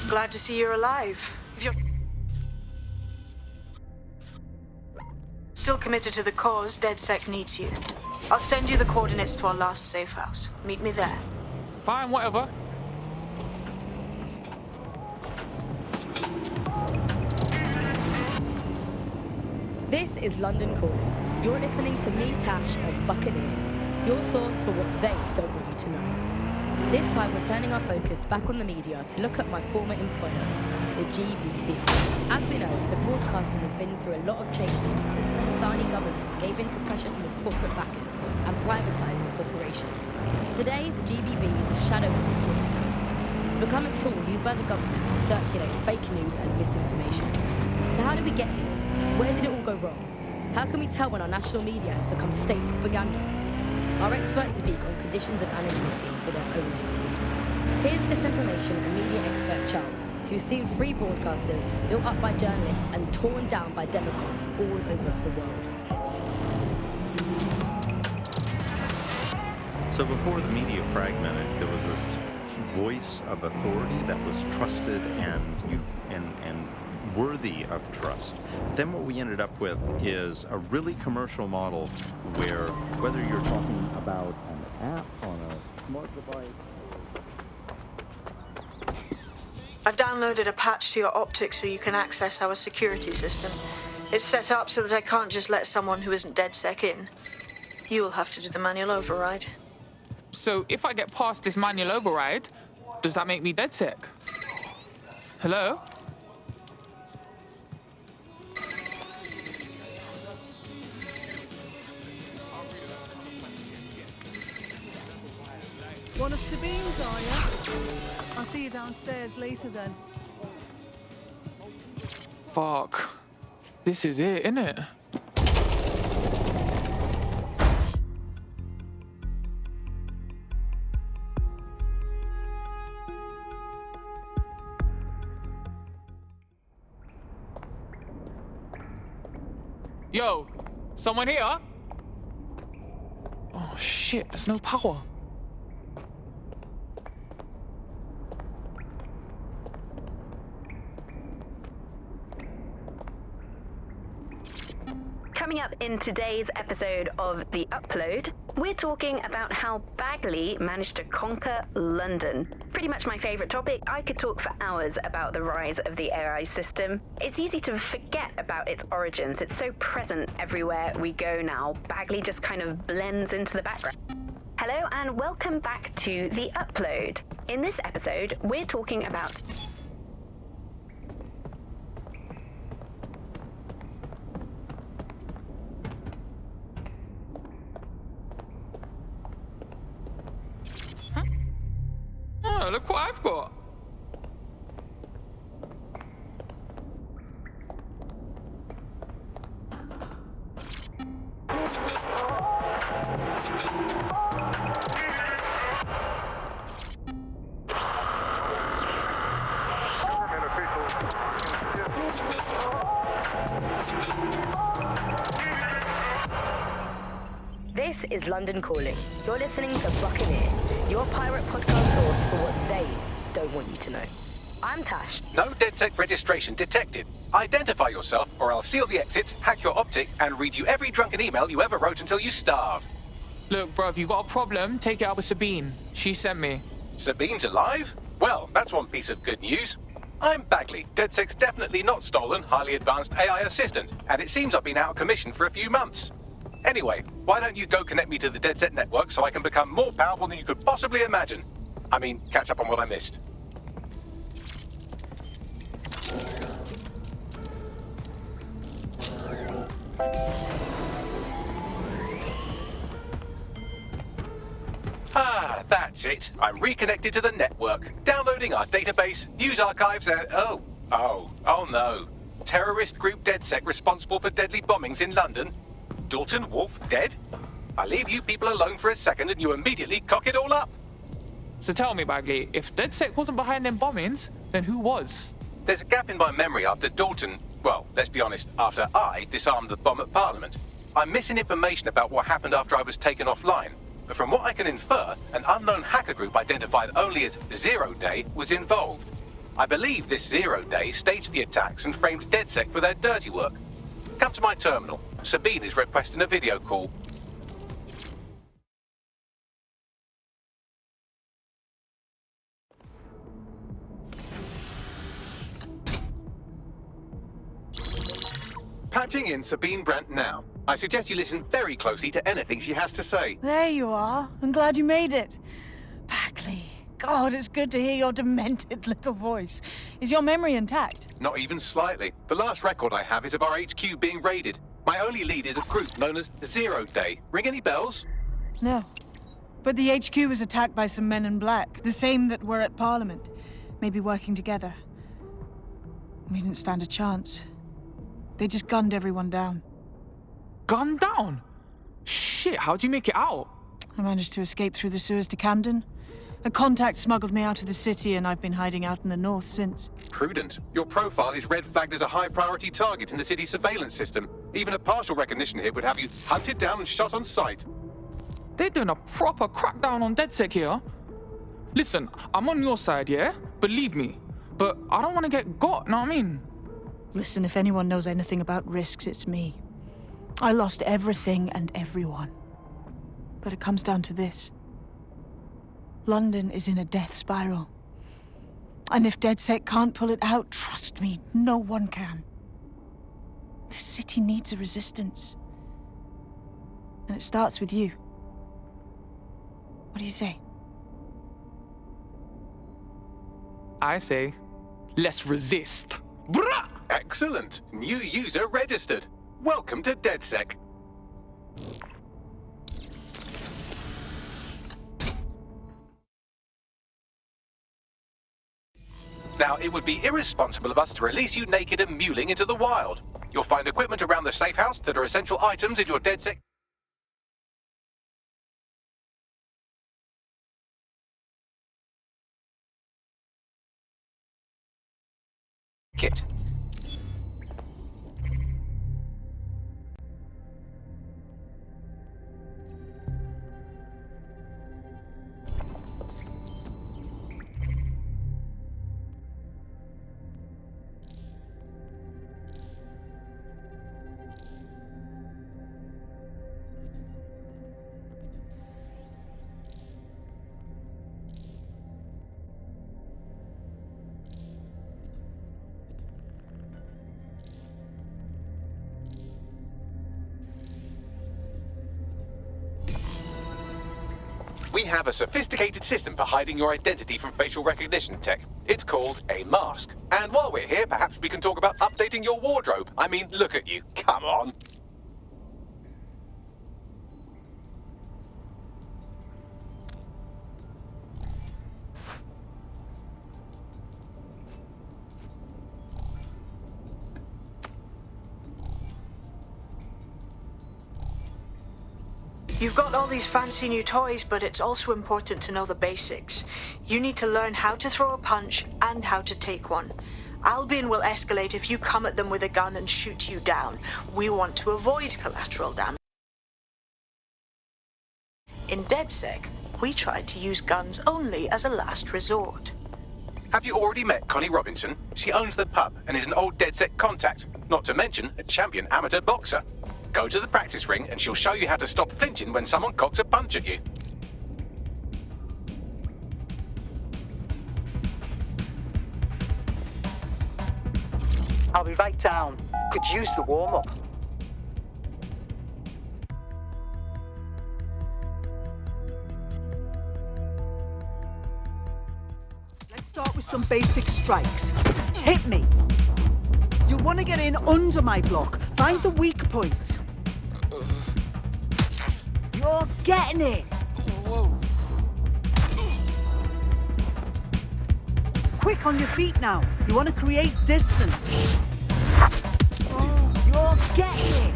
Glad to see you're alive. If you're still committed to the cause, DedSec needs you. I'll send you the coordinates to our last safe house. Meet me there. Fine, whatever. This is London Calling. You're listening to me, Tash, on Buccaneer, your source for what they don't want you to know. This time we're turning our focus back on the media to look at my former employer, the GBB. As we know, the broadcaster has been through a lot of changes since the Hassani government gave in to pressure from its corporate backers and privatised the corporation. Today, the GBB is a shadow of its former self. It's become a tool used by the government to circulate fake news and misinformation. So how did we get here? Where did it all go wrong? How can we tell when our national media has become state propaganda? Our experts speak on conditions of anonymity for their own safety. Here's disinformation and media expert Charles, who's seen free broadcasters built up by journalists and torn down by demagogues all over the world. So before the media fragmented, there was this voice of authority that was trusted and worthy of trust. Then what we ended up with is a really commercial model where whether you're talking about an app on a smart device. I've downloaded a patch to your optics so you can access our security system. It's set up so that I can't just let someone who isn't DedSec in. You'll have to do the manual override. So if I get past this manual override, does that make me DedSec? Hello? One of Sabine's, are you? I'll see you downstairs later then. Fuck. This is it, innit? Yo, someone here? Oh shit, there's no power. Coming up in today's episode of The Upload, we're talking about how Bagley managed to conquer London. Pretty much my favourite topic. I could talk for hours about the rise of the AI system. It's easy to forget about its origins. It's so present everywhere we go now. Bagley just kind of blends into the background. Hello and welcome back to The Upload. In this episode, we're talking about Oh, look what I've got. This is London Calling. You're listening to Buccaneer, your pirate podcast source for what they don't want you to know. I'm Tash. No DedSec registration detected. Identify yourself or I'll seal the exits, hack your optic, and read you every drunken email you ever wrote until you starve. Look, bro, if you got a problem, take it out with Sabine. She sent me. Sabine's alive? Well, that's one piece of good news. I'm Bagley, DedSec's definitely not stolen, highly advanced AI assistant, and it seems I've been out of commission for a few months. Anyway, why don't you go connect me to the DedSec network so I can become more powerful than you could possibly imagine? I mean, catch up on what I missed. Ah, that's it. I'm reconnected to the network, downloading our database, news archives, and oh no. Terrorist group DedSec responsible for deadly bombings in London. Dalton Wolf dead? I leave you people alone for a second and you immediately cock it all up. So tell me, Bagley, if DedSec wasn't behind them bombings, then who was? There's a gap in my memory after Dalton, well, let's be honest, after I disarmed the bomb at Parliament. I'm missing information about what happened after I was taken offline. But from what I can infer, an unknown hacker group identified only as Zero Day was involved. I believe this Zero Day staged the attacks and framed DedSec for their dirty work. Come to my terminal. Sabine is requesting a video call. Patching in Sabine Brandt now. I suggest you listen very closely to anything she has to say. There you are. I'm glad you made it. Bagley. God, it's good to hear your demented little voice. Is your memory intact? Not even slightly. The last record I have is of our HQ being raided. My only lead is a group known as Zero Day. Ring any bells? No. But the HQ was attacked by some men in black, the same that were at Parliament. Maybe working together. We didn't stand a chance. They just gunned everyone down. Gunned down? Shit, how'd you make it out? I managed to escape through the sewers to Camden. A contact smuggled me out of the city, and I've been hiding out in the north since. Prudent. Your profile is red flagged as a high-priority target in the city's surveillance system. Even a partial recognition hit would have you hunted down and shot on sight. They're doing a proper crackdown on DedSec here. Listen, I'm on your side, yeah? Believe me. But I don't want to get got, know what I mean? Listen, if anyone knows anything about risks, it's me. I lost everything and everyone. But it comes down to this. London is in a death spiral. And if DedSec can't pull it out, trust me, no one can. The city needs a resistance. And it starts with you. What do you say? I say, let's resist. Brah! Excellent. New user registered. Welcome to DedSec. Now, it would be irresponsible of us to release you naked and mewling into the wild. You'll find equipment around the safe house that are essential items in your DedSec kit. We have a sophisticated system for hiding your identity from facial recognition tech. It's called a mask. And while we're here, perhaps we can talk about updating your wardrobe. I mean, look at you. Come on. You've got all these fancy new toys, but it's also important to know the basics. You need to learn how to throw a punch and how to take one. Albion will escalate if you come at them with a gun and shoot you down. We want to avoid collateral damage. In DedSec, we tried to use guns only as a last resort. Have you already met Connie Robinson? She owns the pub and is an old DedSec contact, not to mention a champion amateur boxer. Go to the practice ring and she'll show you how to stop flinching when someone cocks a punch at you. I'll be right down. Could use the warm-up. Let's start with some basic strikes. Hit me. You'll want to get in under my block. Find the weak point. You're getting it. Whoa. Quick on your feet now. You want to create distance. Oh, you're getting it.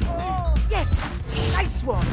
Oh, yes. Nice one.